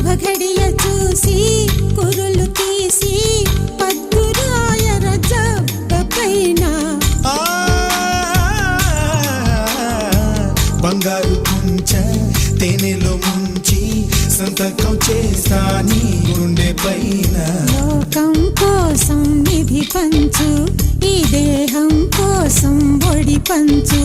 శుభఘడియ చూసి కురులు తీసి పద్దురాయ రజబ్బ పైన బంగారు కుంచ తేనెలో ముంచి సంతకం చేస్తా నీ గుండె పైన. లోకం కోసం నిధి పంచు, ఈ దేహం కోసం ఒడి పంచు.